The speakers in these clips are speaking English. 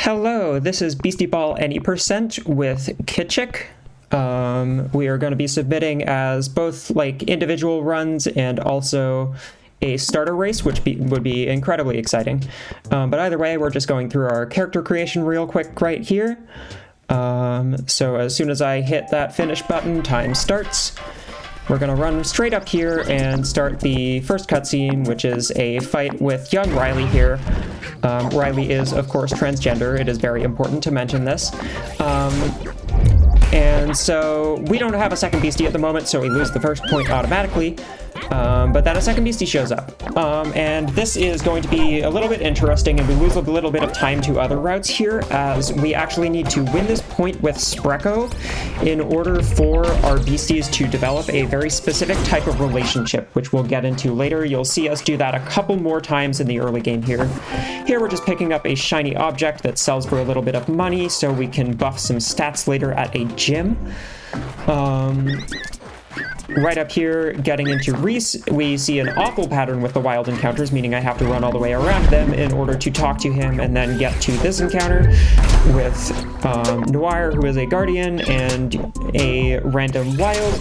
Hello, this is Beastieball Any with Kichik. We are going to be submitting as both like individual runs and also a starter race, which would be incredibly exciting. But either way, we're just going through our character creation real quick right here. So as soon as I hit that finish button, time starts. We're going to run straight up here and start the first cutscene, which is a fight with young Riley here. Riley is, of course, transgender. It is very important to mention this. And so we don't have a second beastie at the moment, so we lose the first point automatically. But then a second beastie shows up. And this is going to be a little bit interesting, and we lose a little bit of time to other routes here, as we actually need to win this point with Sprecko in order for our beasties to develop a very specific type of relationship, which we'll get into later. You'll see us do that a couple more times in the early game here. Here we're just picking up a shiny object that sells for a little bit of money, so we can buff some stats later at a gym. Right up here, getting into Reese, we see an awful pattern with the wild encounters, meaning I have to run all the way around them in order to talk to him and then get to this encounter with Noir, who is a guardian, and a random wild.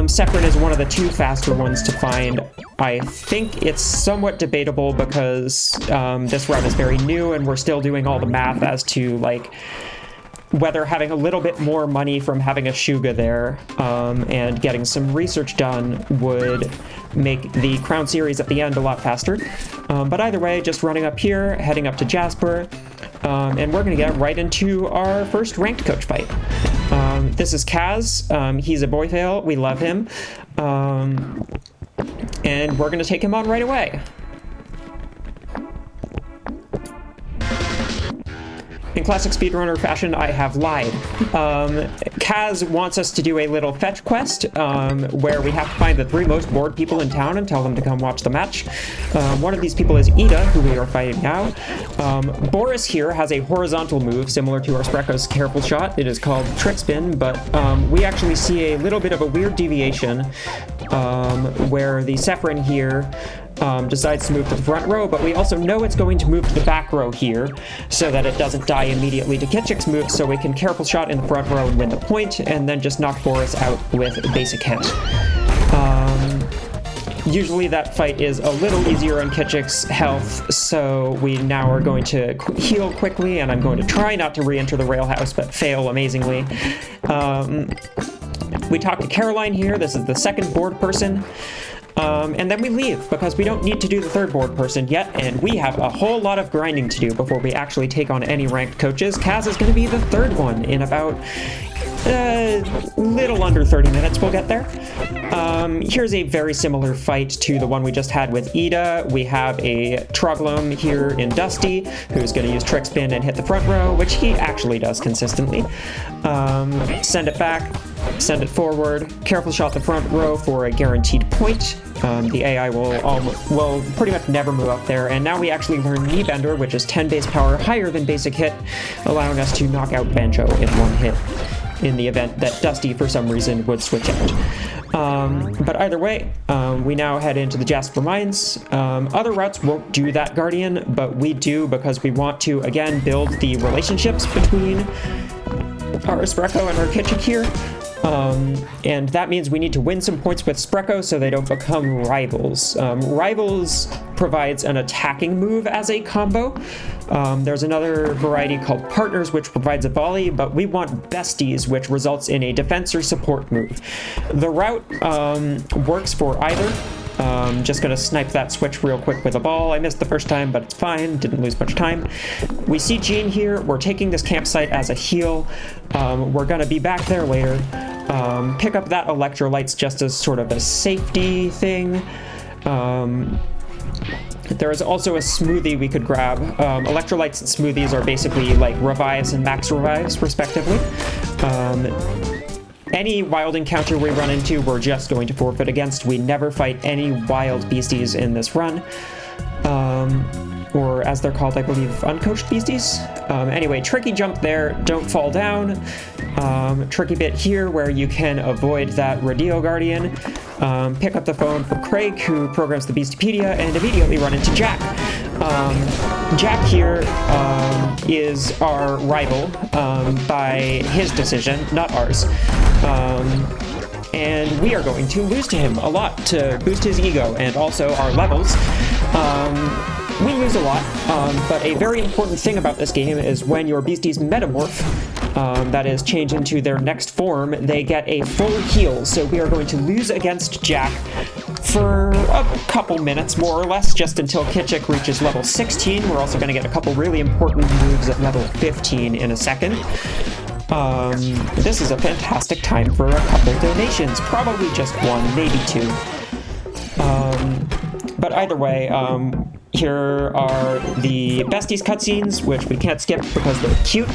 Sephirin is one of the two faster ones to find. I think it's somewhat debatable because this route is very new and we're still doing all the math as to, like, whether having a little bit more money from having a Shuga there and getting some research done would make the Crown series at the end a lot faster. But either way, just running up here, heading up to Jasper, and we're going to get right into our first ranked coach fight. This is Kaz. He's a boy fail. We love him. And we're going to take him on right away. In classic speedrunner fashion, I have lied. Kaz wants us to do a little fetch quest where we have to find the 3 most bored people in town and tell them to come watch the match. One of these people is Ida, who we are fighting now. Boris here has a horizontal move similar to our Sprecko's Careful Shot. It is called Trick Spin, but we actually see a little bit of a weird deviation where the Sephirin here decides to move to the front row, but we also know it's going to move to the back row here so that it doesn't die immediately to Kichik's move, so we can Careful Shot in the front row and win the point, and then just knock Boris out with a basic hit. Usually that fight is a little easier on Kichik's health, so we now are going to heal quickly, and I'm going to try not to re-enter the railhouse, but fail amazingly. We talk to Caroline here. This is the second board person. And then we leave, because we don't need to do the third board person yet, and we have a whole lot of grinding to do before we actually take on any ranked coaches. Kaz is going to be the third one in about little under 30 minutes. We'll get there. Here's a very similar fight to the one we just had with Ida. We have a Troglome here in Dusty, who's going to use Trick Spin and hit the front row, which he actually does consistently. Send it back, send it forward, Careful Shot the front row for a guaranteed point. The AI will pretty much never move up there, and now we actually learn Knee Bender, which is 10 base power higher than basic hit, allowing us to knock out Banjo in one hit in the event that Dusty, for some reason, would switch out. But either way, we now head into the Jasper Mines. Other routes won't do that Guardian, but we do because we want to, again, build the relationships between our Sprecko and our Kichik here. And that means we need to win some points with Sprecko so they don't become rivals. Rivals provides an attacking move as a combo. There's another variety called Partners, which provides a volley, but we want Besties, which results in a defense or support move. The route works for either. Just gonna snipe that switch real quick with a ball. I missed the first time, but it's fine. Didn't lose much time. We see Jean here. We're taking this campsite as a heal. We're gonna be back there later. Pick up that electrolytes just as sort of a safety thing. There is also a smoothie we could grab. Electrolytes and smoothies are basically like revives and max revives, respectively. Any wild encounter we run into, we're just going to forfeit against. We never fight any wild beasties in this run. Or as they're called, I believe, uncoached beasties. Anyway, tricky jump there, don't fall down. Tricky bit here where you can avoid that Radio Guardian. Pick up the phone for Craig, who programs the Beastiepedia, and immediately run into Jack. Jack here is our rival by his decision, not ours. And we are going to lose to him a lot to boost his ego and also our levels. We lose a lot, but a very important thing about this game is when your beasties metamorph, that is, change into their next form, they get a full heal. So we are going to lose against Jack for a couple minutes, more or less, just until Kichik reaches level 16. We're also going to get a couple really important moves at level 15 in a second. This is a fantastic time for a couple donations, probably just one, maybe two. But either way, here are the Besties cutscenes, which we can't skip because they're cute.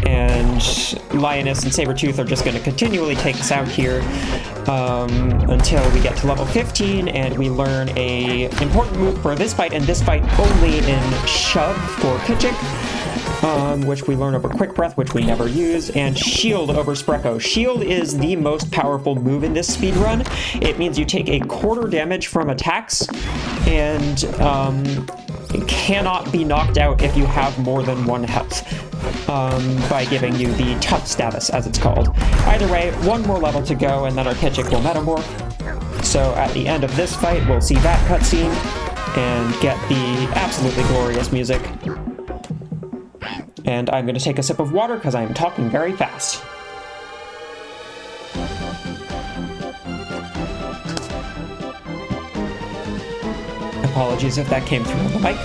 And Lioness and Sabretooth are just going to continually take us out here until we get to level 15, and we learn a important move for this fight, and this fight only in Shove for Kichik. Which we learn over Quick Breath, which we never use, and Shield over Spreko. Shield is the most powerful move in this speedrun. It means you take a quarter damage from attacks, and cannot be knocked out if you have more than 1 health, by giving you the tough status, as it's called. Either way, one more level to go, and then our Kichik will metamorph. So at the end of this fight, we'll see that cutscene, and get the absolutely glorious music. And I'm going to take a sip of water because I am talking very fast. Apologies if that came through on the mic.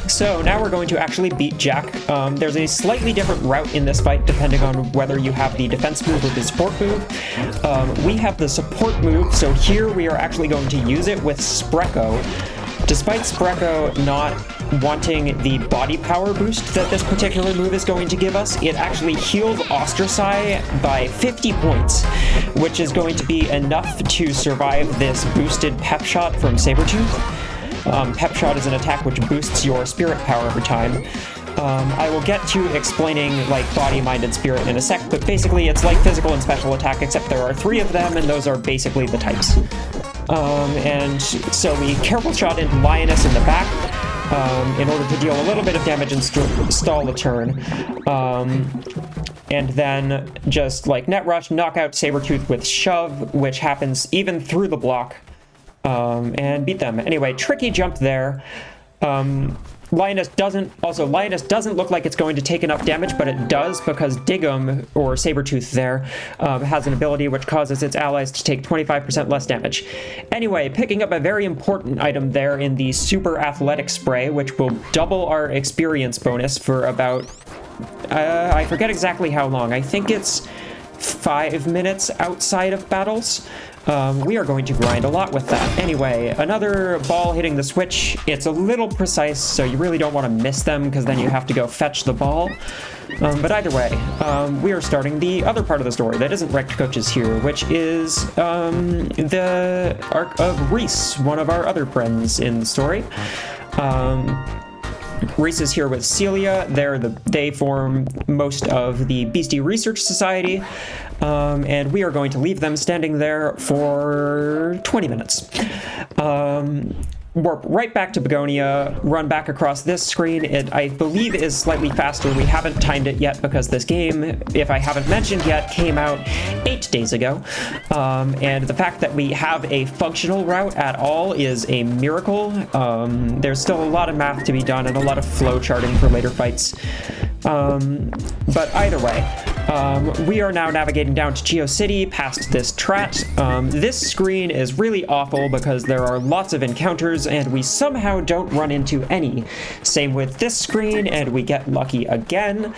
So now we're going to actually beat Jack. There's a slightly different route in this fight depending on whether you have the defense move or the support move. We have the support move, so here we are actually going to use it with Spreko. Despite Spreko not wanting the body power boost that this particular move is going to give us, it actually heals Ostraci by 50 points, which is going to be enough to survive this boosted pep shot from Sabretooth. Pep Shot is an attack which boosts your spirit power over time. I will get to explaining like body, mind, and spirit in a sec, but basically it's like physical and special attack, except there are 3 of them, and those are basically the types. And so we careful shot into Lioness in the back in order to deal a little bit of damage and stall a turn. And then just like net rush, knock out Sabretooth with Shove, which happens even through the block. And beat them. Anyway, tricky jump there. Lioness doesn't look like it's going to take enough damage, but it does because Dig'em, or Sabretooth there, has an ability which causes its allies to take 25% less damage. Anyway, picking up a very important item there in the Super Athletic Spray, which will double our experience bonus for about, I forget exactly how long. I think it's 5 minutes outside of battles. We are going to grind a lot with that. Anyway, another ball hitting the switch. It's a little precise, so you really don't want to miss them, because then you have to go fetch the ball. But either way, we are starting the other part of the story that isn't Wrecked Coaches here, which is the arc of Reese, one of our other friends in the story. Reese is here with Celia. They form most of the Beastie Research Society, and we are going to leave them standing there for 20 minutes. Warp right back to Begonia, run back across this screen. It, I believe, is slightly faster. We haven't timed it yet because this game, if I haven't mentioned yet, came out 8 days ago. And the fact that we have a functional route at all is a miracle. There's still a lot of math to be done and a lot of flow charting for later fights. But either way, we are now navigating down to GeoCity past this Trat. This screen is really awful because there are lots of encounters and we somehow don't run into any. Same with this screen, and we get lucky again.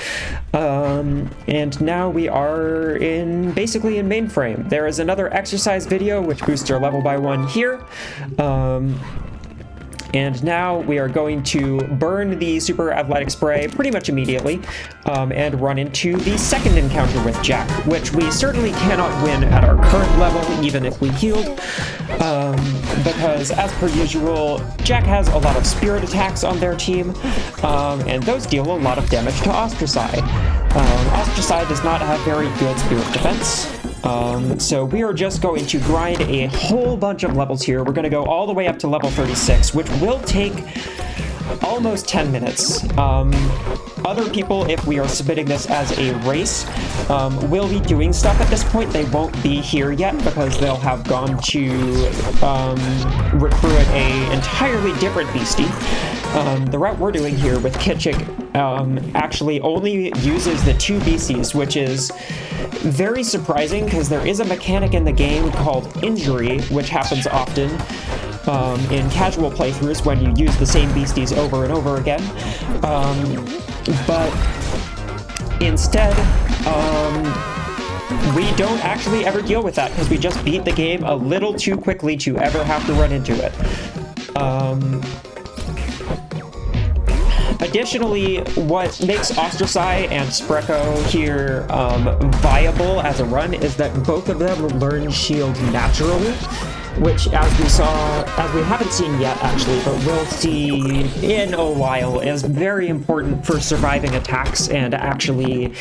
And now we are basically in mainframe. There is another exercise video which boosts our level by 1 here. And now we are going to burn the Super Athletic Spray pretty much immediately, and run into the second encounter with Jack, which we certainly cannot win at our current level, even if we healed, because as per usual, Jack has a lot of spirit attacks on their team, and those deal a lot of damage to Ostraci. Ostracized does not have very good spirit defense. So we are just going to grind a whole bunch of levels here. We're going to go all the way up to level 36, which will take almost 10 minutes. Other people, if we are submitting this as a race, will be doing stuff at this point. They won't be here yet because they'll have gone to recruit a entirely different beastie. The route we're doing here with Kichik actually only uses the 2 beasties, which is very surprising because there is a mechanic in the game called injury, which happens often in casual playthroughs when you use the same beasties over and over again. But instead, we don't actually ever deal with that because we just beat the game a little too quickly to ever have to run into it. Additionally, what makes Ostracize and Spreko here viable as a run is that both of them learn shield naturally, which as we haven't seen yet actually, but we'll see in a while, is very important for surviving attacks and actually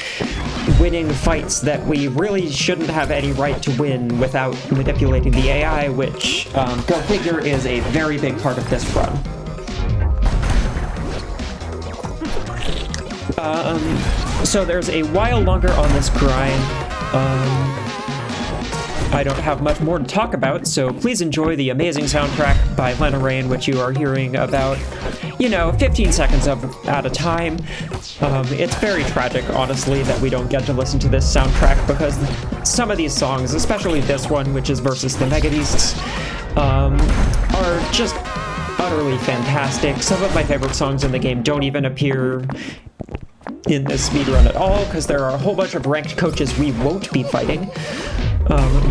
winning fights that we really shouldn't have any right to win without manipulating the AI, which, go figure, is a very big part of this run. So there's a while longer on this grind. I don't have much more to talk about, so please enjoy the amazing soundtrack by Lena Raine, which you are hearing about, 15 seconds of at a time. It's very tragic, honestly, that we don't get to listen to this soundtrack, because some of these songs, especially this one, which is Versus the Mega Beasts, are just utterly fantastic. Some of my favorite songs in the game don't even appear in this speedrun at all, because there are a whole bunch of ranked coaches we won't be fighting.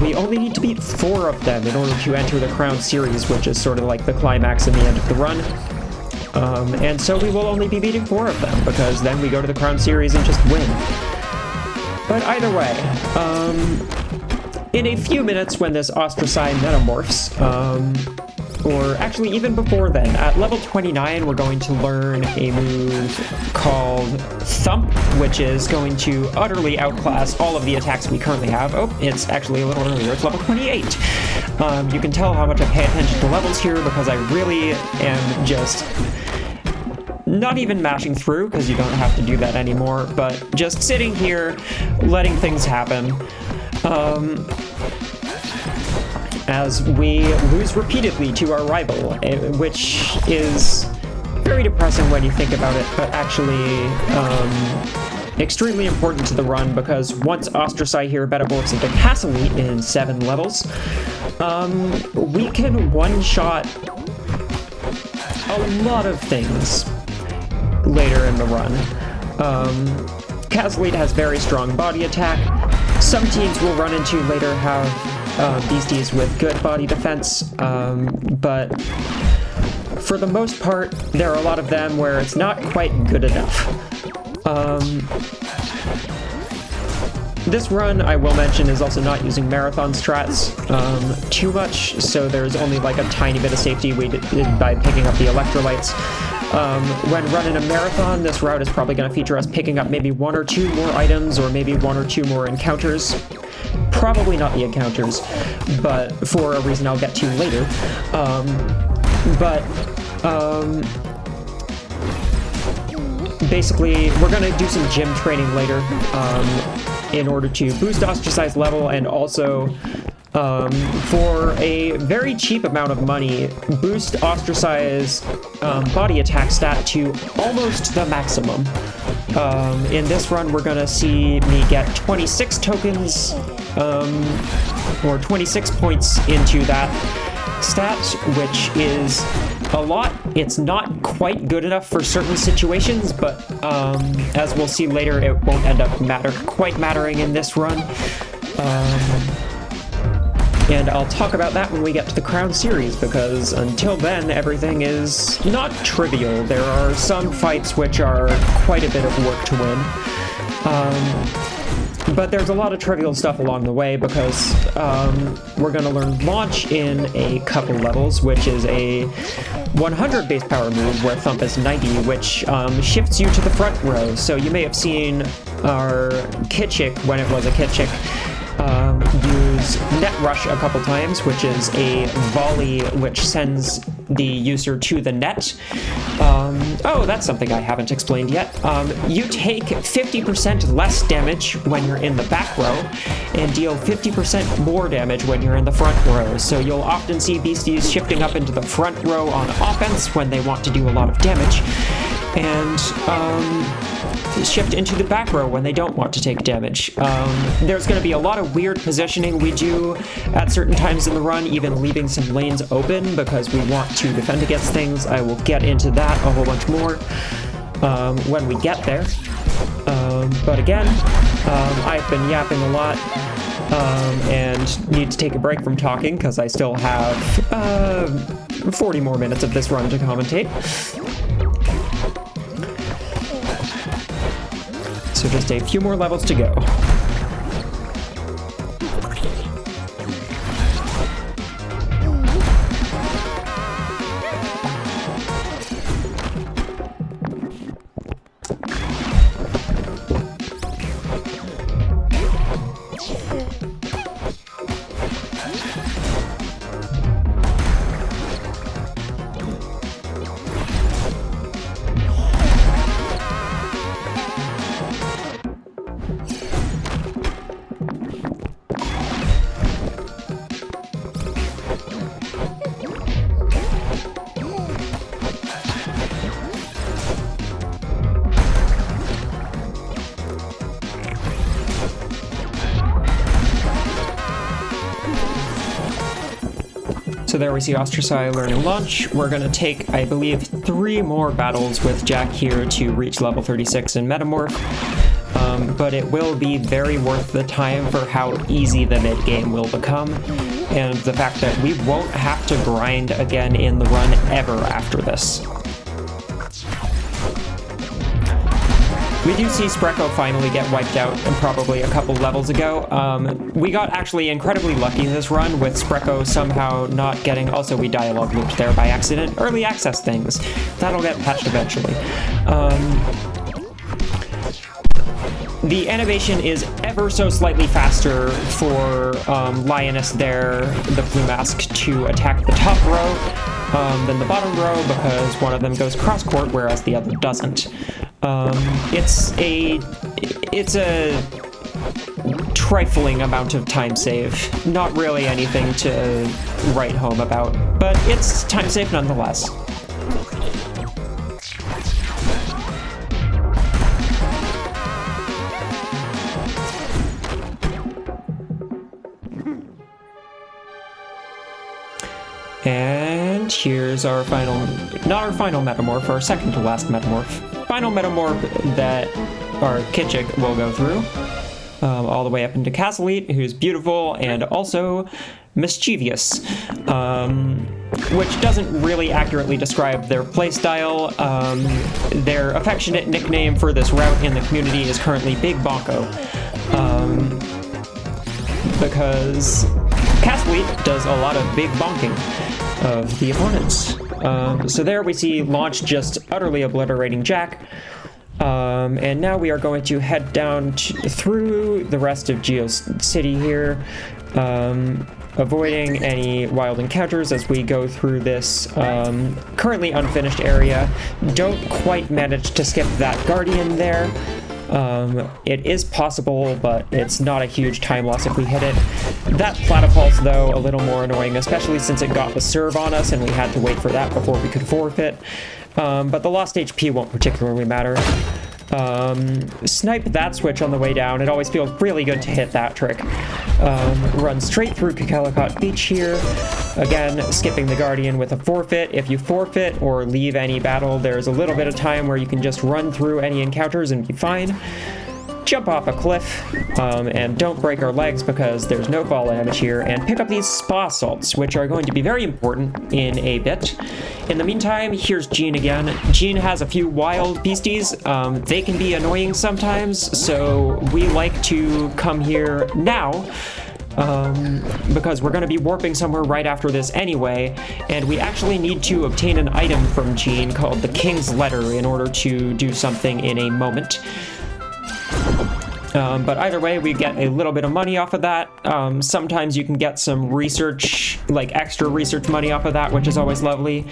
We only need to beat 4 of them in order to enter the Crown Series, which is sort of like the climax and the end of the run. And so we will only be beating 4 of them, because then we go to the Crown Series and just win. But either way, in a few minutes when this Ostracize metamorphs, or actually even before then, at level 29 we're going to learn a move called Thump, which is going to utterly outclass all of the attacks we currently have. Oh, it's actually a little earlier, it's level 28. You can tell how much I pay attention to levels here because I really am just not even mashing through, because you don't have to do that anymore, but just sitting here, letting things happen. As we lose repeatedly to our rival, which is very depressing when you think about it, but actually extremely important to the run, because once Ostracize here metamorphs into Castlete in 7 levels, we can one-shot a lot of things later in the run. Castlete has very strong body attack. Some teams we'll run into later have beasties with good body defense, but for the most part, there are a lot of them where it's not quite good enough. This run, I will mention, is also not using marathon strats too much, so there's only like a tiny bit of safety we did by picking up the electrolytes. When running a marathon, this route is probably going to feature us picking up maybe 1 or 2 more items, or maybe 1 or 2 more encounters. Probably not the encounters, but for a reason I'll get to later. Basically, we're going to do some gym training later in order to boost Ostracize level, and also for a very cheap amount of money, boost Ostracize body attack stat to almost the maximum. In this run, we're going to see me get 26 tokens, or 26 points into that stat, which is a lot. It's not quite good enough for certain situations, but as we'll see later, it won't end up quite mattering in this run. And I'll talk about that when we get to the Crown Series, because until then, everything is not trivial. There are some fights which are quite a bit of work to win. But there's a lot of trivial stuff along the way because we're going to learn Launch in a couple levels, which is a 100 base power move where Thump is 90, which shifts you to the front row. So you may have seen our Kichik, when it was a Kichik, use Net Rush a couple times, which is a volley which sends the user to the net. Oh, that's something I haven't explained yet. You take 50% less damage when you're in the back row and deal 50% more damage when you're in the front row. So you'll often see beasties shifting up into the front row on offense when they want to do a lot of damage, and shift into the back row when they don't want to take damage. There's going to be a lot of weird positioning we do at certain times in the run, even leaving some lanes open because we want to defend against things. I will get into that a whole bunch more when we get there. But again, I've been yapping a lot and need to take a break from talking because I still have 40 more minutes of this run to commentate. So just a few more levels to go. So there we see Ostracii learning Launch. We're going to take, I believe, 3 more battles with Jack here to reach level 36 in Metamorph. But it will be very worth the time for how easy the mid-game will become, and the fact that we won't have to grind again in the run ever after this. We do see Spreko finally get wiped out, and probably a couple levels ago. We got actually incredibly lucky this run with Spreko somehow not getting... Also, we dialogue looped there by accident. Early access things. That'll get patched eventually. The animation is ever so slightly faster for Lioness there, the Blue Mask, to attack the top row than the bottom row, because one of them goes cross-court, whereas the other doesn't. It's a trifling amount of time save. Not really anything to write home about, but it's time save nonetheless. And here's our final, not our final Metamorph, our second to last Metamorph. Final Metamorph that our Kichik will go through, all the way up into Castle Eat, who's beautiful and also mischievous, which doesn't really accurately describe their playstyle. Their affectionate nickname for this route in the community is currently Big Bonko, because Castle Eat does a lot of big bonking of the opponents. So there we see Launch just utterly obliterating Jack. And now we are going to head down through the rest of GeoCity here, avoiding any wild encounters as we go through this currently unfinished area. Don't quite manage to skip that Guardian there. It is possible, but it's not a huge time loss if we hit it. That Platypulse, though, a little more annoying, especially since it got the serve on us and we had to wait for that before we could forfeit. But the lost HP won't particularly matter. Snipe that switch on the way down. It always feels really good to hit that trick. Run straight through Kakelikot Beach here. Again, skipping the Guardian with a forfeit. If you forfeit or leave any battle, there's a little bit of time where you can just run through any encounters and be fine. jump off a cliff, and don't break our legs because there's no fall damage here, and pick up these spa salts, which are going to be very important in a bit. In the meantime, here's Gene again. Gene has a few wild beasties. They can be annoying sometimes, so we like to come here now, because we're going to be warping somewhere right after this anyway, and we actually need to obtain an item from Gene called the King's Letter in order to do something in a moment. But either way, we get a little bit of money off of that. Sometimes you can get some research, like extra research money off of that, which is always lovely.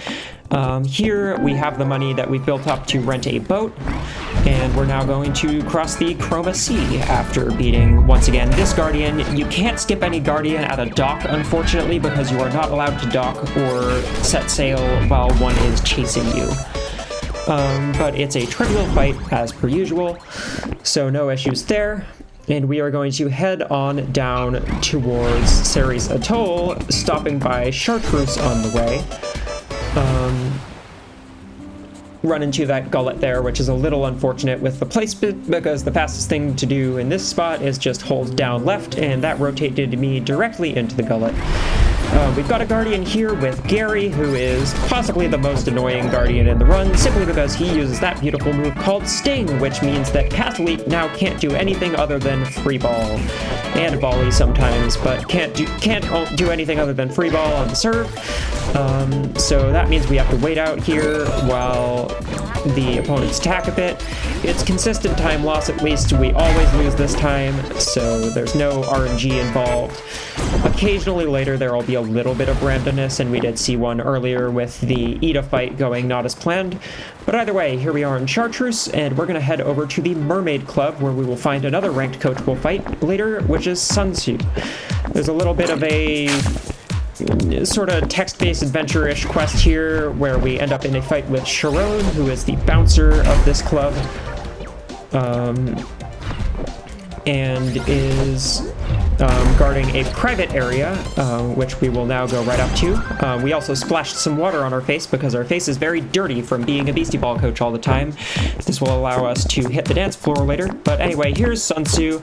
Here we have the money that we've built up to rent a boat, and we're now going to cross the Chroma Sea after beating, once again, this Guardian. You can't skip any Guardian at a dock, unfortunately, because you are not allowed to dock or set sail while one is chasing you. But it's a trivial fight, as per usual, so no issues there. And we are going to head on down towards Ceres Atoll, stopping by Chartreuse on the way. Run into that gullet there, which is a little unfortunate with the placement, because the fastest thing to do in this spot is just hold down left, and that rotated me directly into the gullet. We've got a Guardian here with Gary, who is possibly the most annoying Guardian in the run, simply because he uses that beautiful move called Sting, which means that Cathlete now can't do anything other than free ball, and volley sometimes, but can't do anything other than free ball on the serve. So that means we have to wait out here while the opponents attack a bit. It's consistent time loss, at least. We always lose this time, so there's no RNG involved. Occasionally later there will be a little bit of randomness, and we did see one earlier with the Ida fight going not as planned. But either way, here we are in Chartreuse, and we're going to head over to the Mermaid Club, where we will find another ranked coach we'll fight later, which is Sun Tzu. There's a little bit of a sort of text-based adventure-ish quest here, where we end up in a fight with Sharon, who is the bouncer of this club, and is guarding a private area, which we will now go right up to. We also splashed some water on our face because our face is very dirty from being a Beastieball coach all the time. This will allow us to hit the dance floor later. But anyway, here's Sun Tzu.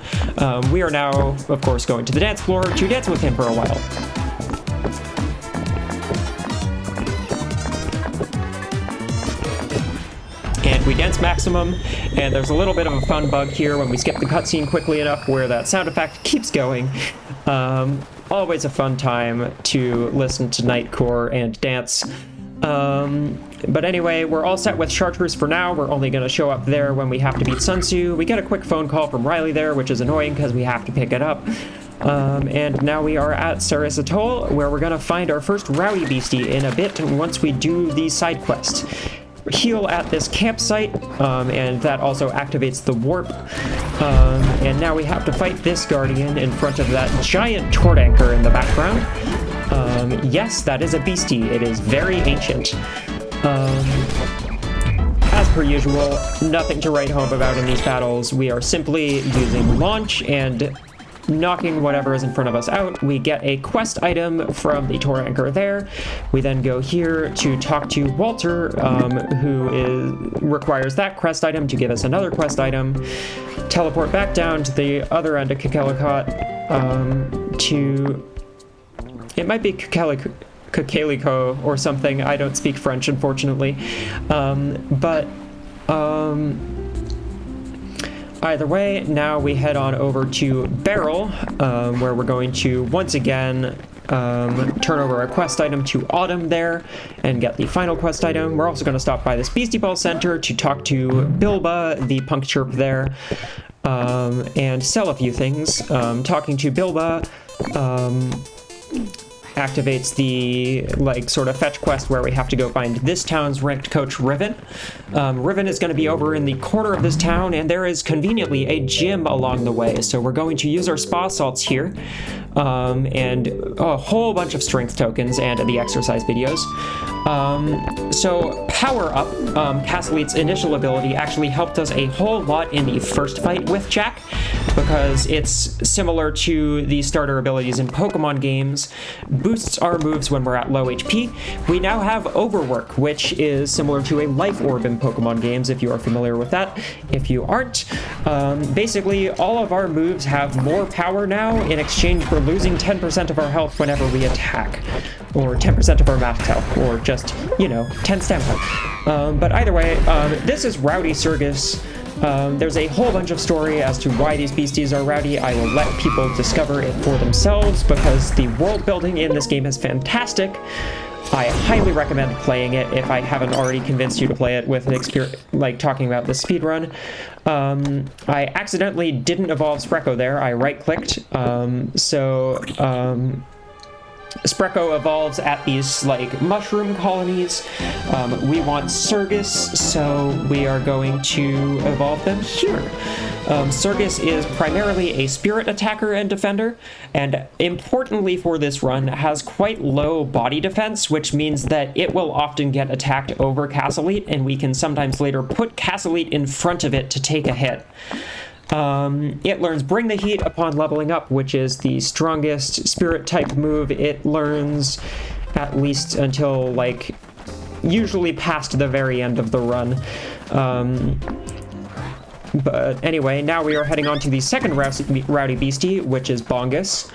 We are now, of course, going to the dance floor to dance with him for a while. And we dance maximum, and there's a little bit of a fun bug here when we skip the cutscene quickly enough where that sound effect keeps going. Always a fun time to listen to Nightcore and dance. But anyway, we're all set with Chartreuse for now. We're only going to show up there when we have to beat Sun Tzu. We get a quick phone call from Riley there, which is annoying because we have to pick it up. And now we are at Ceres Atoll, where we're going to find our first Rowdy Beastie in a bit once we do the side quest. Heal at this campsite, and that also activates the warp. And now we have to fight this Guardian in front of that giant tort anchor in the background. Yes, that is a beastie. It is very ancient. As per usual, nothing to write home about in these battles. We are simply using launch and knocking whatever is in front of us out. We get a quest item from the Tor Anchor there. We then go here to talk to Walter, who requires that quest item to give us another quest item. Teleport back down to the other end of Kakalikot to... It might be Kakaliko or something. I don't speak French, unfortunately. Either way, now we head on over to Beryl, where we're going to once again turn over a quest item to Autumn there and get the final quest item. We're also going to stop by this Beastieball Center to talk to Bilba, the punk chirp there, and sell a few things. Talking to Bilba activates the, sort of fetch quest where we have to go find this town's ranked coach, Riven. Riven is going to be over in the corner of this town, and there is conveniently a gym along the way, so we're going to use our spa salts here, and a whole bunch of strength tokens and the exercise videos. So Power Up, Castellite's initial ability, actually helped us a whole lot in the first fight with Jack, because it's similar to the starter abilities in Pokemon games, boosts our moves when we're at low HP. We now have Overwork, which is similar to a Life Orb in Pokemon games, if you are familiar with that. If you aren't, basically all of our moves have more power now in exchange for losing 10% of our health whenever we attack, or 10% of our max health, or just, 10 stamina. But either way, this is Rowdy Surgus. There's a whole bunch of story as to why these beasties are rowdy. I will let people discover it for themselves because the world building in this game is fantastic. I highly recommend playing it if I haven't already convinced you to play it with an experience, like talking about the speedrun. I accidentally didn't evolve Spreco there. I right-clicked, Spreco evolves at these, mushroom colonies. We want Surgus, so we are going to evolve them here. Surgus is primarily a spirit attacker and defender, and importantly for this run, has quite low body defense, which means that it will often get attacked over Castlete, and we can sometimes later put Castlete in front of it to take a hit. It learns Bring the Heat upon leveling up, which is the strongest spirit type move. It learns at least until, usually past the very end of the run. But anyway, now we are heading on to the second Rowdy Beastie, which is Bongus.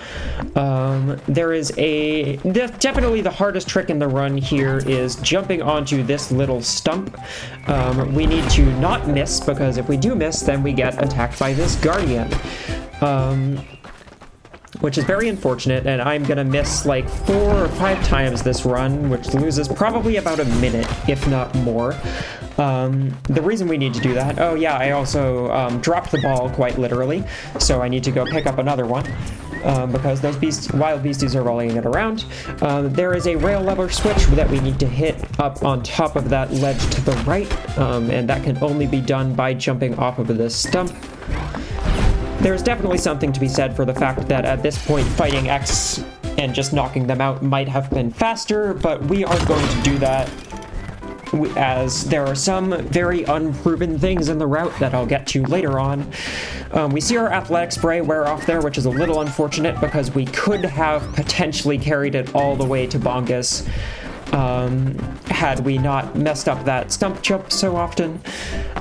There is definitely the hardest trick in the run here is jumping onto this little stump. We need to not miss, because if we do miss, then we get attacked by this Guardian. Which is very unfortunate, and I'm gonna miss 4 or 5 times this run, which loses probably about a minute, if not more. The reason we need to do that, oh yeah, I also dropped the ball quite literally, so I need to go pick up another one, because those wild beasties are rolling it around. There is a rail lever switch that we need to hit up on top of that ledge to the right, and that can only be done by jumping off of this stump. There's definitely something to be said for the fact that at this point fighting X and just knocking them out might have been faster, but we aren't going to do that, as there are some very unproven things in the route that I'll get to later on. We see our athletic spray wear off there, which is a little unfortunate because we could have potentially carried it all the way to Bongus had we not messed up that stump jump so often.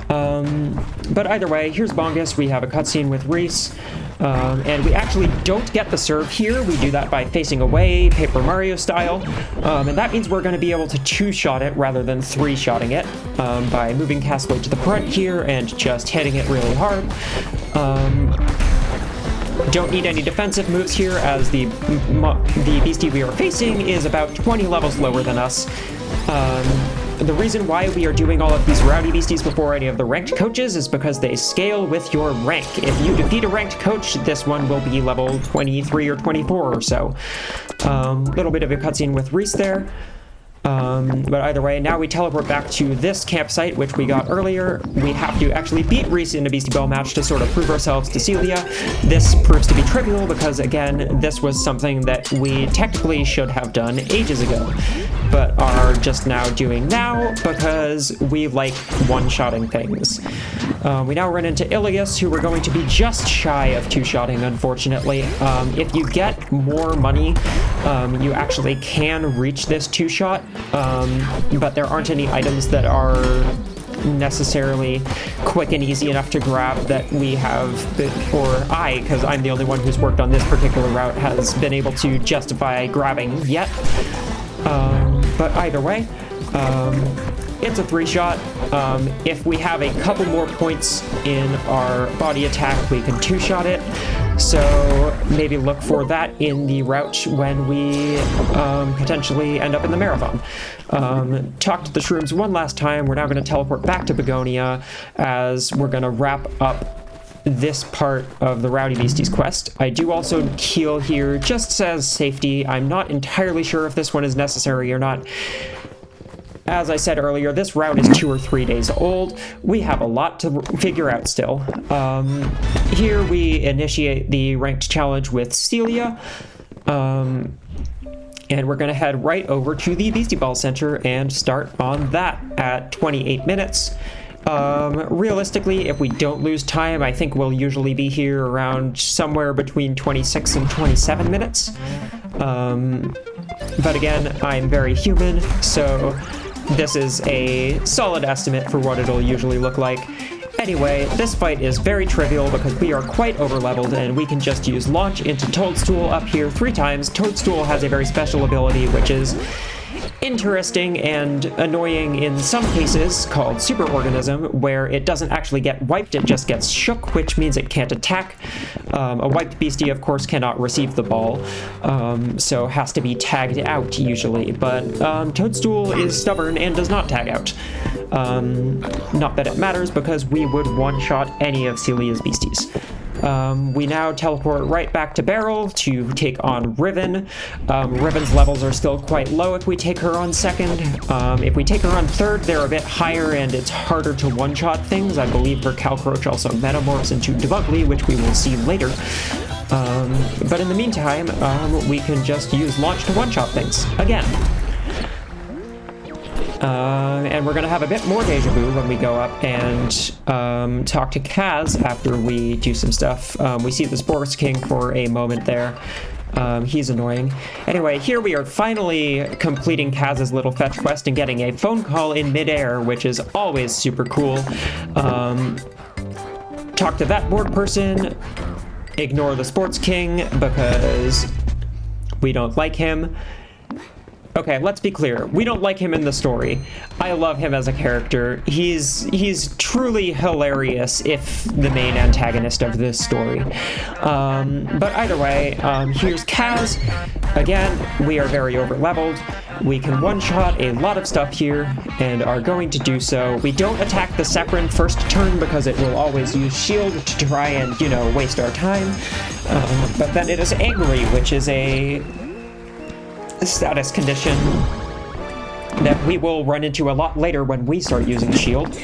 But either way, here's Bongus. We have a cutscene with Reese, and we actually don't get the serve here. We do that by facing away, Paper Mario style, and that means we're going to be able to 2-shot it rather than 3-shotting it by moving Castlete to the front here and just hitting it really hard. Don't need any defensive moves here, as the beastie we are facing is about 20 levels lower than us. The reason why we are doing all of these Rowdy Beasties before any of the ranked coaches is because they scale with your rank. If you defeat a ranked coach, this one will be level 23 or 24 or so. Little bit of a cutscene with Reese there. But either way, now we teleport back to this campsite, which we got earlier. We have to actually beat Reese in a Beastieball match to sort of prove ourselves to Celia. This proves to be trivial because, again, this was something that we technically should have done ages ago, but are just now doing now because we like one-shotting things. We now run into Ilias, who we're going to be just shy of 2-shotting, unfortunately. If you get more money, you actually can reach this 2-shot, but there aren't any items that are necessarily quick and easy enough to grab that we have, or I, because I'm the only one who's worked on this particular route, has been able to justify grabbing yet. But either way, it's a 3-shot. If we have a couple more points in our body attack, we can 2-shot it. So maybe look for that in the route when we potentially end up in the marathon. Talk to the shrooms one last time. We're now going to teleport back to Begonia as we're going to wrap up this part of the Rowdy Beasties quest. I do also heal here just as safety. I'm not entirely sure if this one is necessary or not. As I said earlier, this route is 2 or 3 days old. We have a lot to figure out still. Here we initiate the ranked challenge with Celia. And we're going to head right over to the Beastieball Center and start on that at 28 minutes. Realistically, if we don't lose time, I think we'll usually be here around somewhere between 26 and 27 minutes. But again, I'm very human, so this is a solid estimate for what it'll usually look like. Anyway, this fight is very trivial because we are quite overleveled and we can just use launch into Toadstool up here 3 times. Toadstool has a very special ability which is interesting and annoying in some cases, called Superorganism, where it doesn't actually get wiped, it just gets shook, which means it can't attack. A wiped beastie, of course, cannot receive the ball, so has to be tagged out usually, but Toadstool is stubborn and does not tag out. Not that it matters, because we would one-shot any of Celia's beasties. We now teleport right back to Beryl to take on Riven. Riven's levels are still quite low if we take her on second. If we take her on third, they're a bit higher and it's harder to one-shot things. I believe her Calcroach also metamorphs into Debunkly, which we will see later. But in the meantime, we can just use launch to one-shot things again. And we're going to have a bit more deja vu when we go up and talk to Kaz after we do some stuff. We see the Sports King for a moment there. He's annoying. Anyway, here we are finally completing Kaz's little fetch quest and getting a phone call in midair, which is always super cool. Talk to that board person. Ignore the Sports King because we don't like him. Okay, let's be clear. We don't like him in the story. I love him as a character. He's truly hilarious, if the main antagonist of this story. But either way, here's Kaz. Again, we are very overleveled. We can one-shot a lot of stuff here, and are going to do so. We don't attack the Sekron first turn because it will always use shield to try and, you know, waste our time. But then it is angry, which is a status condition that we will run into a lot later when we start using shield.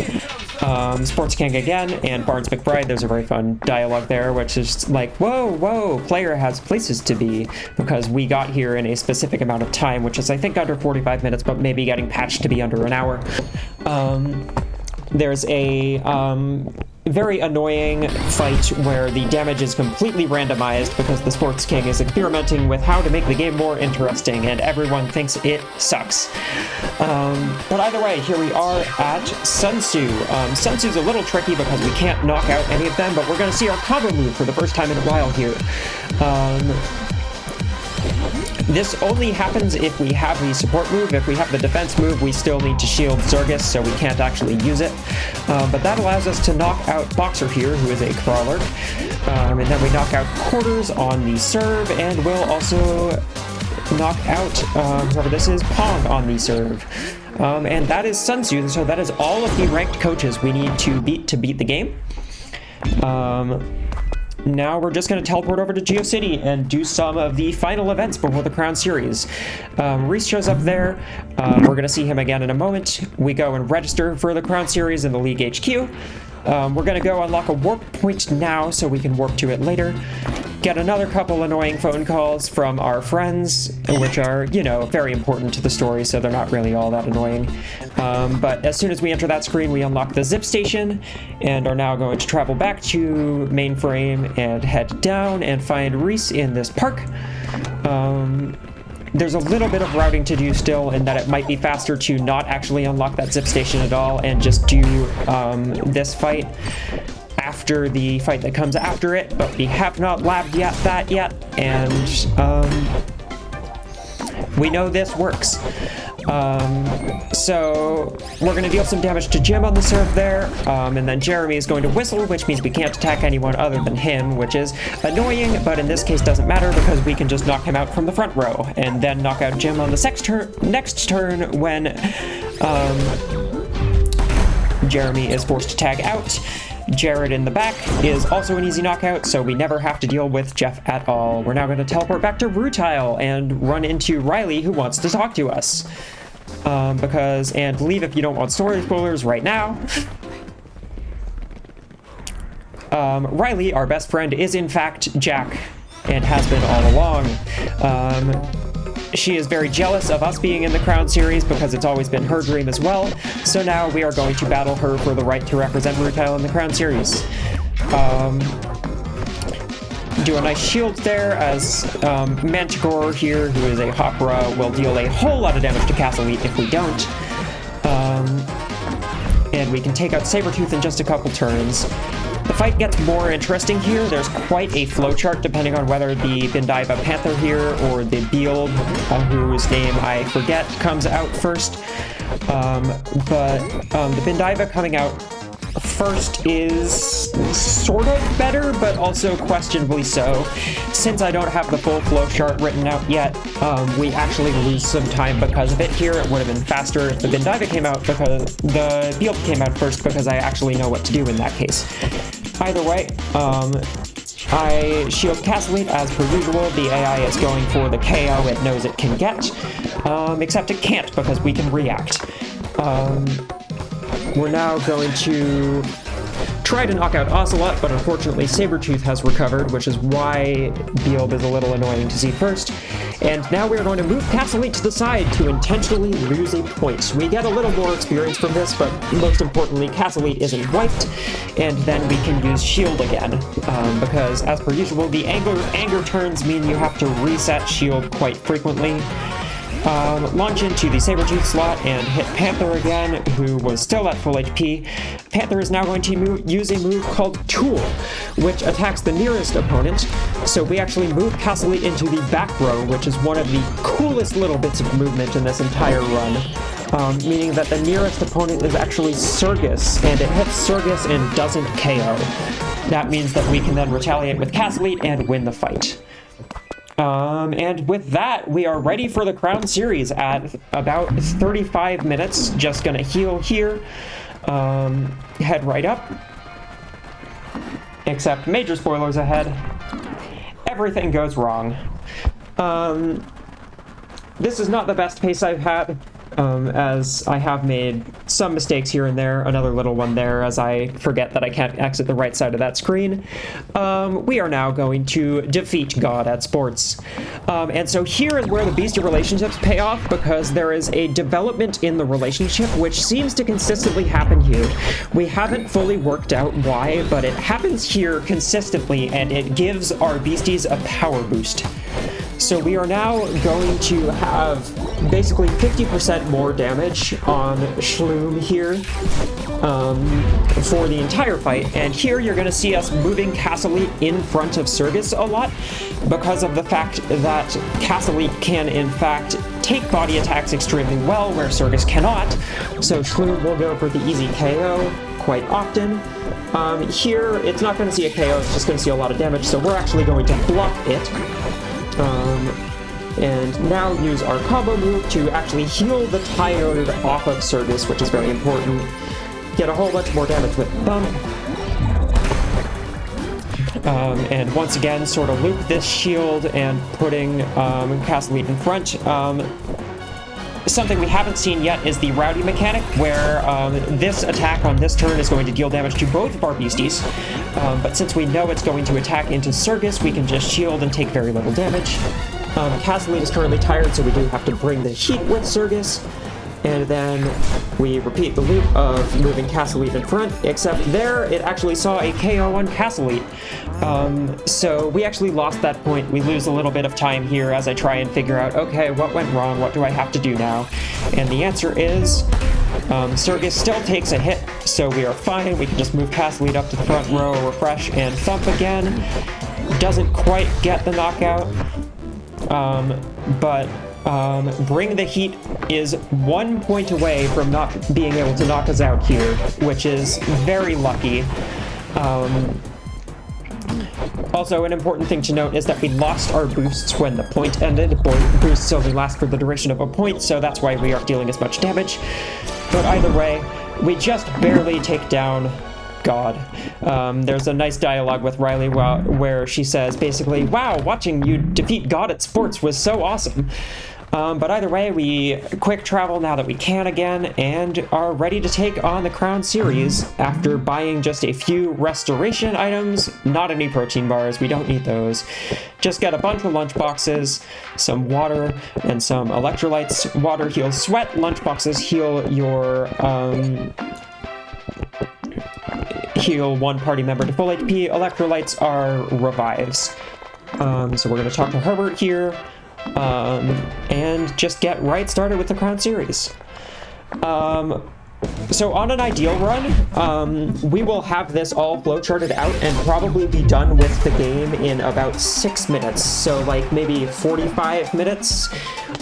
Sports King again, and Barnes McBride, there's a very fun dialogue there, which is like, whoa, player has places to be, because we got here in a specific amount of time, which is I think under 45 minutes, but maybe getting patched to be under an hour. There's a very annoying fight where the damage is completely randomized because the Sports King is experimenting with how to make the game more interesting and everyone thinks it sucks. But either way, here we are at Sun Tzu. Sun Tzu's a little tricky because we can't knock out any of them, but we're going to see our combo move for the first time in a while here. This only happens if we have the support move. If we have the defense move, we still need to shield Zergus, so we can't actually use it. But that allows us to knock out Boxer here, who is a crawler. And then we knock out Quarters on the serve, and we'll also knock out, whoever this is, Pong on the serve. And that is Sun Tzu, so that is all of the ranked coaches we need to beat the game. Now we're just going to teleport over to GeoCity and do some of the final events before the Crown Series. Reese shows up there. We're going to see him again in a moment. We go and register for the Crown Series in the League HQ. We're going to go unlock a warp point now so we can warp to it later. Get another couple annoying phone calls from our friends, which are, you know, very important to the story, so they're not really all that annoying. But as soon as we enter that screen, we unlock the zip station, and are now going to travel back to mainframe and head down and find Reese in this park. There's a little bit of routing to do still, in that it might be faster to not actually unlock that zip station at all and just do this fight after the fight that comes after it, but we have not labbed that yet, and we know this works. So we're going to deal some damage to Jim on the serve there, and then Jeremy is going to whistle, which means we can't attack anyone other than him, which is annoying, but in this case doesn't matter because we can just knock him out from the front row, and then knock out Jim on the next turn when Jeremy is forced to tag out. Jared in the back is also an easy knockout, so we never have to deal with Jeff at all. We're now going to teleport back to Rutile and run into Riley, who wants to talk to us. And leave if you don't want story spoilers right now. Riley, our best friend, is in fact Jack, and has been all along. she is very jealous of us being in the Crown Series because it's always been her dream as well. So now we are going to battle her for the right to represent Rutile in the Crown Series. Do a nice shield there as Manticore here, who is a Hopra, will deal a whole lot of damage to Castle Elite if we don't. And we can take out Sabretooth in just a couple turns. The fight gets more interesting here. There's quite a flowchart depending on whether the Bendiva Panther here or the Beald, whose name I forget, comes out first. The Bendiva coming out first is sort of better, but also questionably so. Since I don't have the full flowchart written out yet, we actually lose some time because of it here. It would have been faster if the Bendiva came out because the Beald came out first, because I actually know what to do in that case. Either way, I shield Castle Elite as per usual. The AI is going for the KO it knows it can get, except it can't because we can react. We're now going to try to knock out Ocelot, but unfortunately Sabretooth has recovered, which is why Beald is a little annoying to see first. And now we're going to move Castle Elite to the side to intentionally lose a point. We get a little more experience from this, but most importantly, Castle Elite isn't wiped, and then we can use shield again, because as per usual, the anger turns mean you have to reset shield quite frequently. Launch into the Sabretooth slot and hit Panther again, who was still at full HP. Panther is now going to use a move called Tool, which attacks the nearest opponent. So we actually move Castle Elite into the back row, which is one of the coolest little bits of movement in this entire run. Meaning that the nearest opponent is actually Surgus, and it hits Surgus and doesn't KO. That means that we can then retaliate with Castle Elite and win the fight. And with that, we are ready for the Crown Series at about 35 minutes. Just gonna heal here. Head right up. Except major spoilers ahead. Everything goes wrong. This is not the best pace I've had, as I have made some mistakes here and there, another little one there as I forget that I can't exit the right side of that screen. We are now going to defeat God at Sports. And so here is where the Beastie relationships pay off, because there is a development in the relationship which seems to consistently happen here. We haven't fully worked out why, but it happens here consistently, and it gives our Beasties a power boost. So we are now going to have basically 50% more damage on Shloom here for the entire fight. And here you're going to see us moving Castle Elite in front of Surgus a lot, because of the fact that Castle Elite can in fact take body attacks extremely well where Surgus cannot. So Shloom will go for the easy KO quite often. Here it's not going to see a KO, it's just going to see a lot of damage, so we're actually going to block it. And now use our combo move to actually heal the tired off of Surgus, which is very important. Get a whole bunch more damage with Bump. And once again, sort of loop this shield and putting Castle Elite in front. Something we haven't seen yet is the Rowdy mechanic, where this attack on this turn is going to deal damage to both of our Beasties. But since we know it's going to attack into Surgus, we can just shield and take very little damage. Castle Elite is currently tired, so we do have to bring the heat with Surgus. And then we repeat the loop of moving Castle Elite in front, except there it actually saw a KO on Castle Elite. So we actually lost that point. We lose a little bit of time here as I try and figure out, okay, what went wrong? What do I have to do now? And the answer is Surgus still takes a hit, so we are fine. We can just move Castle Elite up to the front row, refresh, and thump again. Doesn't quite get the knockout, but Bring the Heat is 1 point away from not being able to knock us out here, which is very lucky. Also, an important thing to note is that we lost our boosts when the point ended. Boosts only last for the duration of a point, so that's why we aren't dealing as much damage. But either way, we just barely take down God. There's a nice dialogue with Riley where she says basically, "Wow, watching you defeat God at Sports was so awesome." But either way, we quick travel now that we can again, and are ready to take on the Crown Series after buying just a few restoration items, not any protein bars, we don't need those. Just get a bunch of lunch boxes, some water, and some electrolytes. Water heals sweat, lunch boxes heal your, heal one party member to full HP. Electrolytes are revives. So we're going to talk to Herbert here. And just get right started with the Crown Series. So on an ideal run, we will have this all flowcharted out and probably be done with the game in about 6 minutes. So like maybe 45 minutes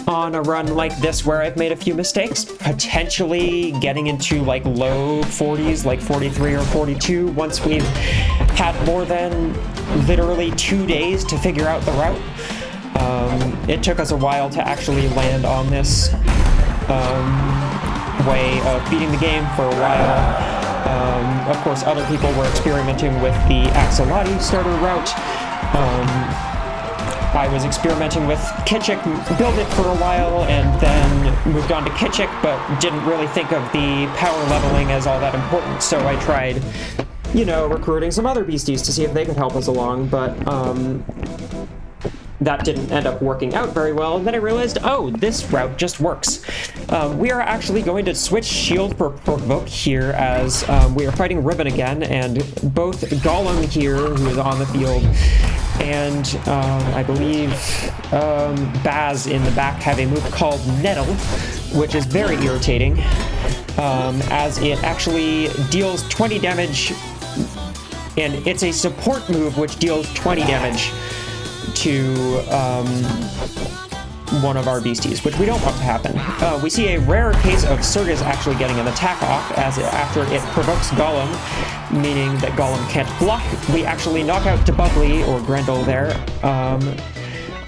on a run like this where I've made a few mistakes, potentially getting into like low 40s, like 43 or 42 once we've had more than literally 2 days to figure out the route. It took us a while to actually land on this way of beating the game for a while. Of course, other people were experimenting with the Axolotl starter route. I was experimenting with Kichik, built it for a while, and then moved on to Kichik, but didn't really think of the power leveling as all that important, so I tried, you know, recruiting some other beasties to see if they could help us along, but that didn't end up working out very well, and then I realized, oh, this route just works. We are actually going to switch shield for provoke here as we are fighting Ribbon again, and both Golem here, who is on the field, and I believe Baz in the back have a move called Nettle, which is very irritating, as it actually deals 20 damage, and it's a support move which deals 20 damage to one of our beasties, which we don't want to happen. We see a rare case of Surgus actually getting an attack off after it provokes Golem, meaning that Golem can't block. We actually knock out Debuggly or Grendel there.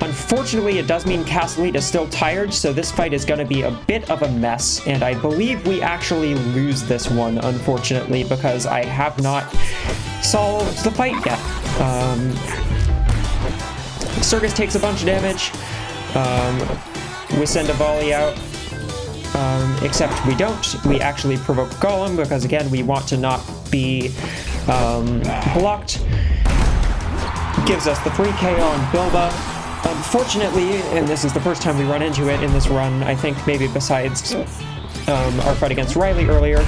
Unfortunately, it does mean Castellite is still tired, so this fight is going to be a bit of a mess, and I believe we actually lose this one, unfortunately, because I have not solved the fight yet. Surgus takes a bunch of damage. We send a volley out, except we don't. We actually provoke Golem because, again, we want to not be blocked. Gives us the free KO on Bilba. Unfortunately, and this is the first time we run into it in this run, I think maybe besides our fight against Riley earlier,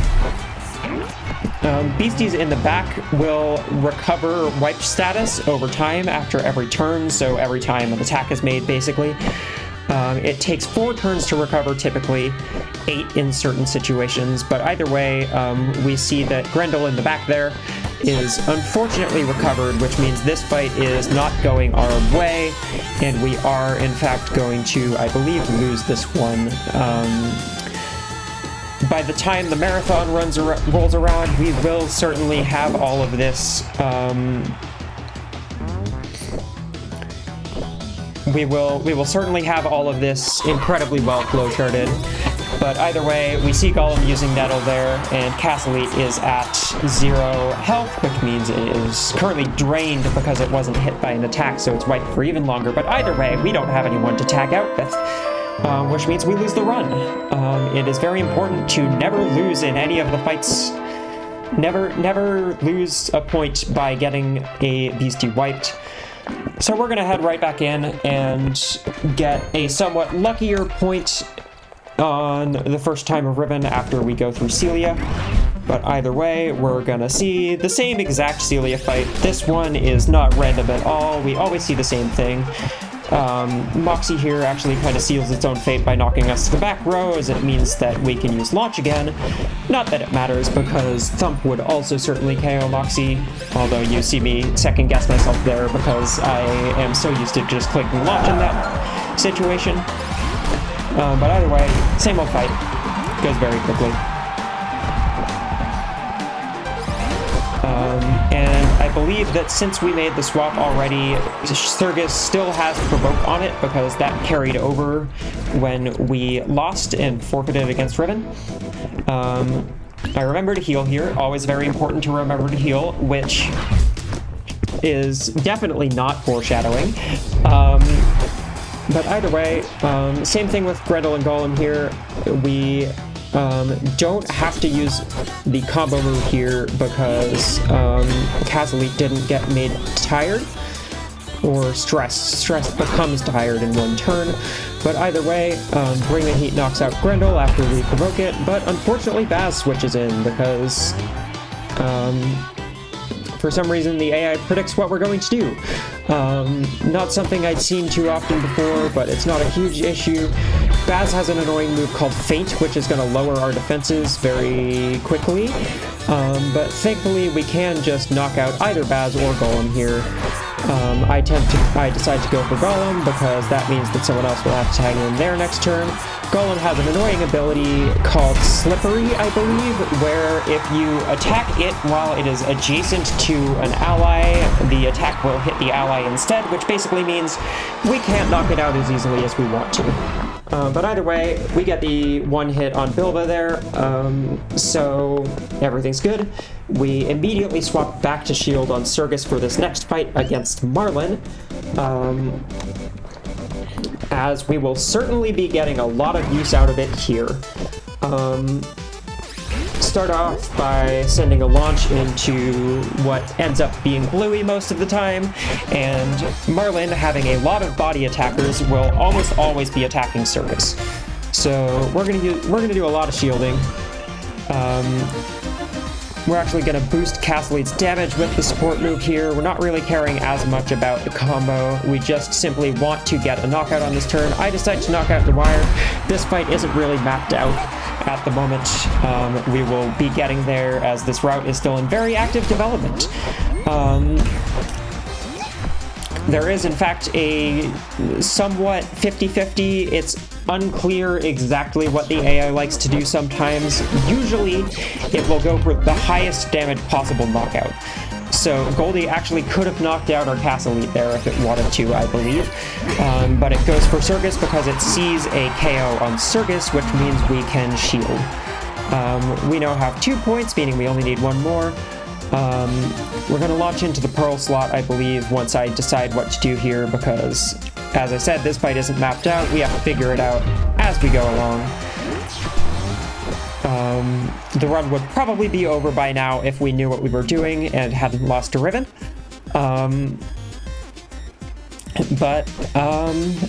beasties in the back will recover wipe status over time after every turn, so every time an attack is made, basically. It takes 4 turns to recover, typically 8 in certain situations, but either way, we see that Grendel in the back there is unfortunately recovered, which means this fight is not going our way, and we are, in fact, going to, I believe, lose this one. By the time the marathon rolls around, we will certainly have all of this. We will certainly have all of this incredibly well flowcharted. But either way, we see Golem using Nettle there, and Castellite is at 0 health, which means it is currently drained because it wasn't hit by an attack, so it's wiped for even longer. But either way, we don't have anyone to tag out with. Which means we lose the run. It is very important to never lose in any of the fights. Never lose a point by getting a beastie wiped. So we're going to head right back in and get a somewhat luckier point on the first time of Ribbon after we go through Celia. But either way, we're gonna see the same exact Celia fight. This one is not random at all. We always see the same thing. Moxie here actually kind of seals its own fate by knocking us to the back row, as it means that we can use launch again. Not that it matters, because Thump would also certainly KO Moxie, although you see me second guess myself there because I am so used to just clicking launch in that situation. But either way, same old fight. Goes very quickly. And I believe that since we made the swap already, Surgus still has Provoke on it because that carried over when we lost and forfeited against Ribbon. I remember to heal here. Always very important to remember to heal, which is definitely not foreshadowing. But either way, same thing with Grendel and Golem here. We don't have to use the combo move here because Cazelite didn't get made tired or stressed. Stress becomes tired in one turn. But either way, Bring the Heat knocks out Grendel after we provoke it, but unfortunately Baz switches in because for some reason the AI predicts what we're going to do. Not something I'd seen too often before, but it's not a huge issue. Baz has an annoying move called Feint, which is going to lower our defenses very quickly, but thankfully we can just knock out either Baz or Golem here. I decide to go for Golem because that means that someone else will have to tag in their next turn. Golem has an annoying ability called Slippery, I believe, where if you attack it while it is adjacent to an ally, the attack will hit the ally instead, which basically means we can't knock it out as easily as we want to. But either way, we get the one hit on Bilba there, so everything's good. We immediately swap back to shield on Surgus for this next fight against Marlin, as we will certainly be getting a lot of use out of it here. Start off by sending a launch into what ends up being Bluey most of the time, and Marlin, having a lot of body attackers, will almost always be attacking Surgus. So we're gonna do a lot of shielding. We're actually going to boost Cazelite's damage with the support move here. We're not really caring as much about the combo. We just simply want to get a knockout on this turn. I decide to knock out the wire. This fight isn't really mapped out at the moment. We will be getting there as this route is still in very active development. There is, in fact, a somewhat 50-50. It's unclear exactly what the AI likes to do sometimes. Usually, it will go for the highest damage possible knockout. So Goldie actually could have knocked out our Cazelite there if it wanted to, I believe. But it goes for Surgus because it sees a KO on Surgus, which means we can shield. We now have 2 points, meaning we only need one more. We're going to launch into the Pearl slot, I believe, once I decide what to do here, because, as I said, this fight isn't mapped out. We have to figure it out as we go along. The run would probably be over by now if we knew what we were doing and hadn't lost to Riven.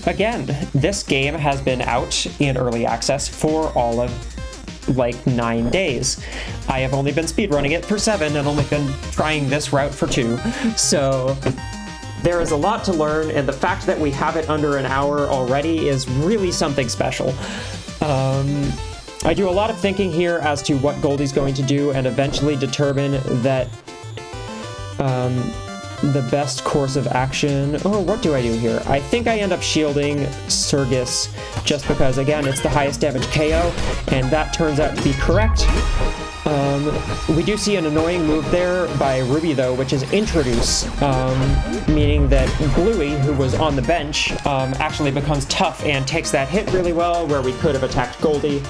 Again, this game has been out in early access for all of like 9 days. I have only been speedrunning it for 7 and only been trying this route for 2. So there is a lot to learn, and the fact that we have it under an hour already is really something special. I do a lot of thinking here as to what Goldie's going to do and eventually determine that the best course of action... Oh, what do I do here? I think I end up shielding Surgus just because, again, it's the highest damage KO, and that turns out to be correct. We do see an annoying move there by Ruby, though, which is Introduce, meaning that Bluey, who was on the bench, actually becomes tough and takes that hit really well, where we could have attacked Goldie.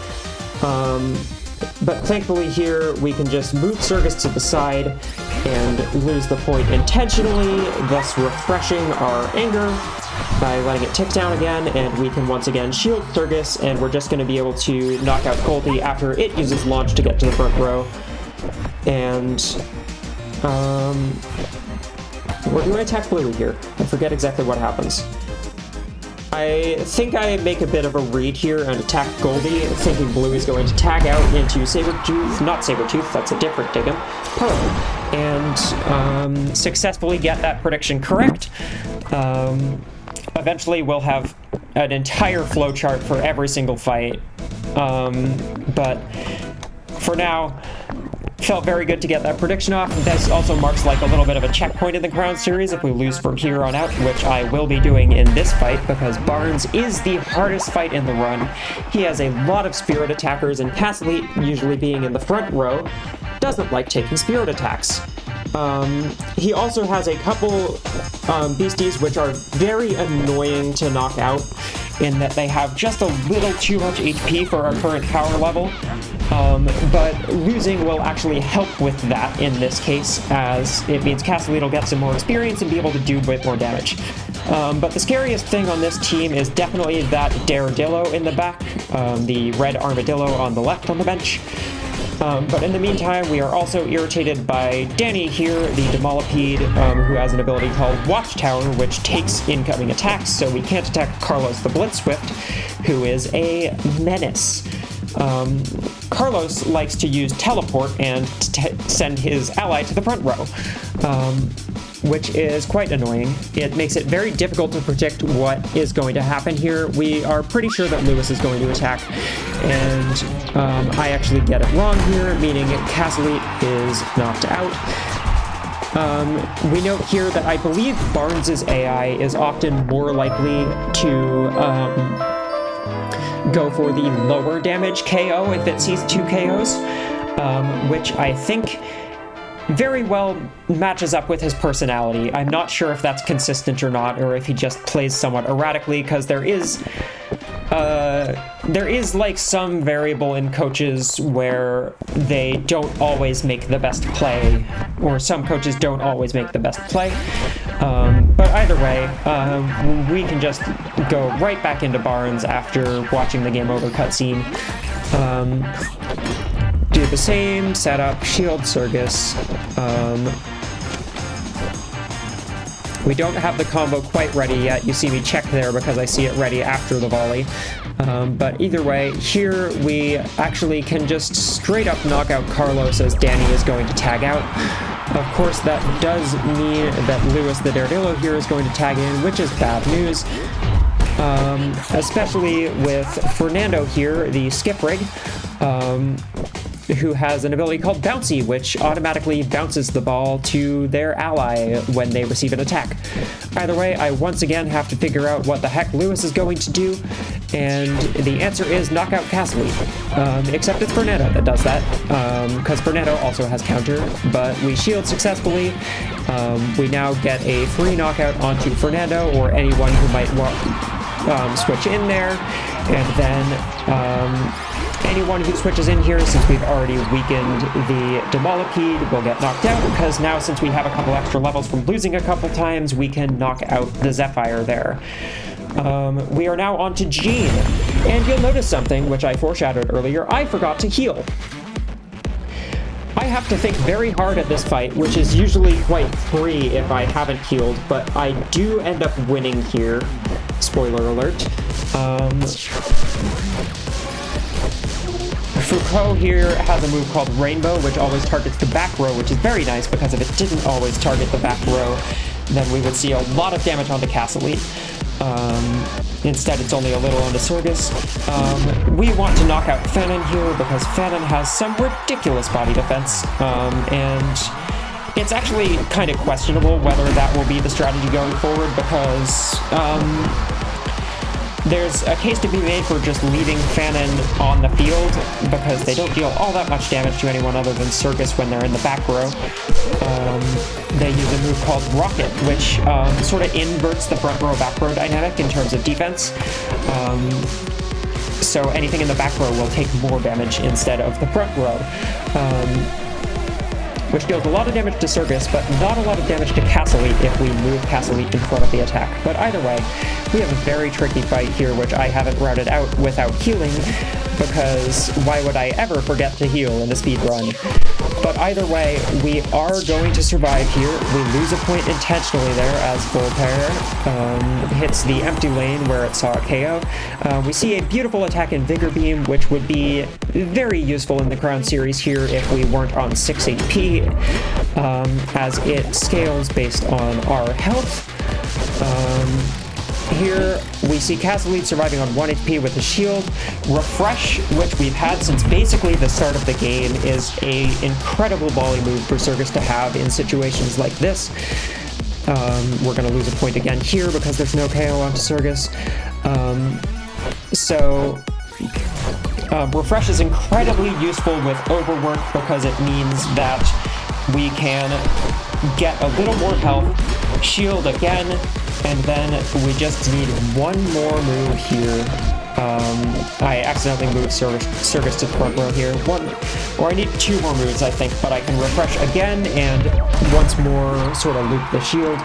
But thankfully here, we can just move Surgus to the side and lose the point intentionally, thus refreshing our anger by letting it tick down again, and we can once again shield Surgus, and we're just going to be able to knock out Goldie after it uses launch to get to the front row. And we're going to attack Bluey here. I forget exactly what happens. I think I make a bit of a read here and attack Goldie, thinking Bluey's going to tag out into Sabretooth, not Sabretooth, that's a different Diggum, Pearl, and successfully get that prediction correct. Eventually we'll have an entire flowchart for every single fight, but for now, felt very good to get that prediction off. This also marks like a little bit of a checkpoint in the Crown Series if we lose from here on out, which I will be doing in this fight because Barnes is the hardest fight in the run. He has a lot of spirit attackers, and Cazelite, usually being in the front row, doesn't like taking spirit attacks. He also has a couple beasties which are very annoying to knock out in that they have just a little too much HP for our current power level. But losing will actually help with that in this case, as it means Cazelite will get some more experience and be able to do a bit more damage. But the scariest thing on this team is definitely that Daredillo in the back, the red armadillo on the left on the bench. But in the meantime, we are also irritated by Danny here, the Demolipede, who has an ability called Watchtower, which takes incoming attacks, so we can't attack Carlos the Blitz Swift, who is a menace. Carlos likes to use Teleport and send his ally to the front row, which is quite annoying. It makes it very difficult to predict what is going to happen here. We are pretty sure that Lewis is going to attack, and I actually get it wrong here, meaning Castlete is knocked out. We note here that I believe Barnes' AI is often more likely to go for the lower damage KO if it sees 2 KOs, which I think very well matches up with his personality. I'm not sure if that's consistent or not, or if he just plays somewhat erratically, because there is like some variable in coaches where they don't always make the best play, or some coaches don't always make the best play. But either way, we can just go right back into Barnes after watching the game over cutscene. Do the same setup, shield Surgus. We don't have the combo quite ready yet. You see me check there because I see it ready after the volley. But either way, here we actually can just straight up knock out Carlos as Danny is going to tag out. Of course, that does mean that Lewis the Daredillo here is going to tag in, which is bad news. Especially with Fernando here, the skip rig, who has an ability called Bouncy, which automatically bounces the ball to their ally when they receive an attack. Either way, I once again have to figure out what the heck Lewis is going to do, and the answer is knock out Castlete. Except it's Fernando that does that, because Fernando also has counter, but we shield successfully. We now get a free knockout onto Fernando, or anyone who might switch in there, and then anyone who switches in here, since we've already weakened the Demolipede, will get knocked out, because now since we have a couple extra levels from losing a couple times, we can knock out the Zephyr there. We are now on to Jean, and you'll notice something, which I foreshadowed earlier. I forgot to heal. I have to think very hard at this fight, which is usually quite free if I haven't healed, but I do end up winning here. Spoiler alert. Foucault here has a move called Rainbow, which always targets the back row, which is very nice, because if it didn't always target the back row, then we would see a lot of damage onto Castlete. Instead, it's only a little onto Surgus. We want to knock out Fanon here, because Fanon has some ridiculous body defense, and it's actually kind of questionable whether that will be the strategy going forward, because there's a case to be made for just leaving Fanon on the field, because they don't deal all that much damage to anyone other than Surgus when they're in the back row. They use a move called Rocket, which sort of inverts the front row back row dynamic in terms of defense. So anything in the back row will take more damage instead of the front row. Which deals a lot of damage to Surgus, but not a lot of damage to Castlete if we move Castlete in front of the attack. But either way, we have a very tricky fight here, which I haven't routed out without healing, because why would I ever forget to heal in a speed run? But either way, we are going to survive here. We lose a point intentionally there as Voltaire hits the empty lane where it saw a KO. We see a beautiful attack in Vigor Beam, which would be very useful in the Crown series here if we weren't on 6 HP, as it scales based on our health. Here we see Castlete surviving on 1 HP with a shield. Refresh, which we've had since basically the start of the game, is a incredible volley move for Surgus to have in situations like this. We're going to lose a point again here because there's no KO onto Surgus. Refresh is incredibly useful with overwork, because it means that we can get a little more health, shield again, and then we just need one more move here. I accidentally moved Surgus to the front row here. I need 2 more moves, I think, but I can refresh again and once more sort of loop the shield.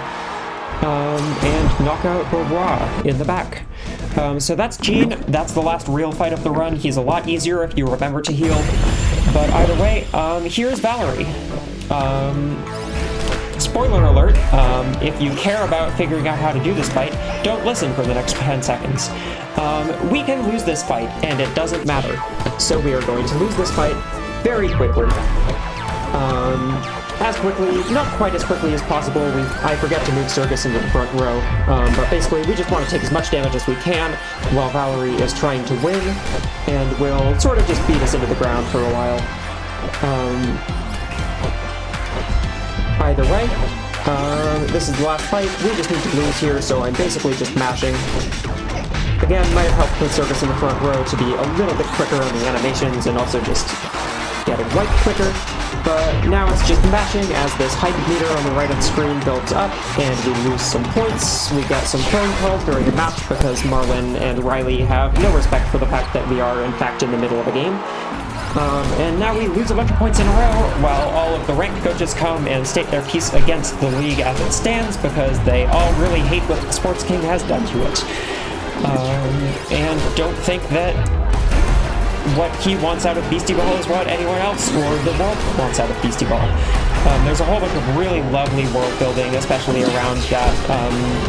and knock out Beauvoir in the back. So that's Gene. That's the last real fight of the run. He's a lot easier if you remember to heal. But either way, here's Valerie. Spoiler alert, if you care about figuring out how to do this fight, don't listen for the next 10 seconds. We can lose this fight, and it doesn't matter. So we are going to lose this fight very quickly. As quickly, not quite as quickly as possible. I forget to move Circus into the front row, but basically we just want to take as much damage as we can while Valerie is trying to win, and will sort of just beat us into the ground for a while. Either way, this is the last fight. We just need to lose here, so I'm basically just mashing. Again, might have helped with Circus in the front row to be a little bit quicker on the animations and also just get it right quicker. But now it's just mashing as this height meter on the right of the screen builds up, and we lose some points. We get some phone calls during the match because Marlin and Riley have no respect for the fact that we are, in fact, in the middle of a game. And now we lose a bunch of points in a row while all of the ranked coaches come and state their piece against the league as it stands because they all really hate what the Sports King has done to it. And don't think that what he wants out of Beastieball is what anyone else or the world wants out of Beastieball. There's a whole bunch of really lovely world building, especially around that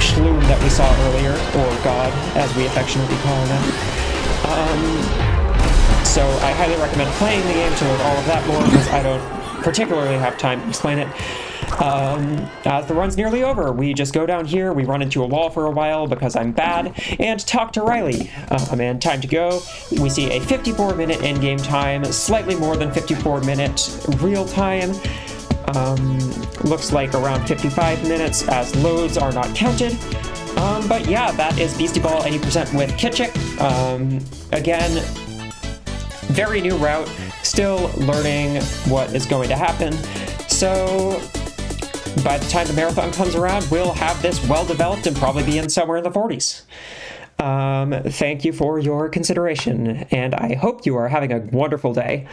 shloom that we saw earlier, or God, as we affectionately call him. So I highly recommend playing the game to learn all of that lore, because I don't particularly have time to explain it. As the run's nearly over, we just go down here, we run into a wall for a while because I'm bad, and talk to Riley. And time to go. We see a 54-minute endgame time, slightly more than 54-minute real time. Looks like around 55 minutes as loads are not counted. But yeah, that is Beastieball Any % with Kichik. Again, very new route, still learning what is going to happen. So by the time the marathon comes around, we'll have this well developed and probably be in somewhere in the 40s. Thank you for your consideration, and I hope you are having a wonderful day.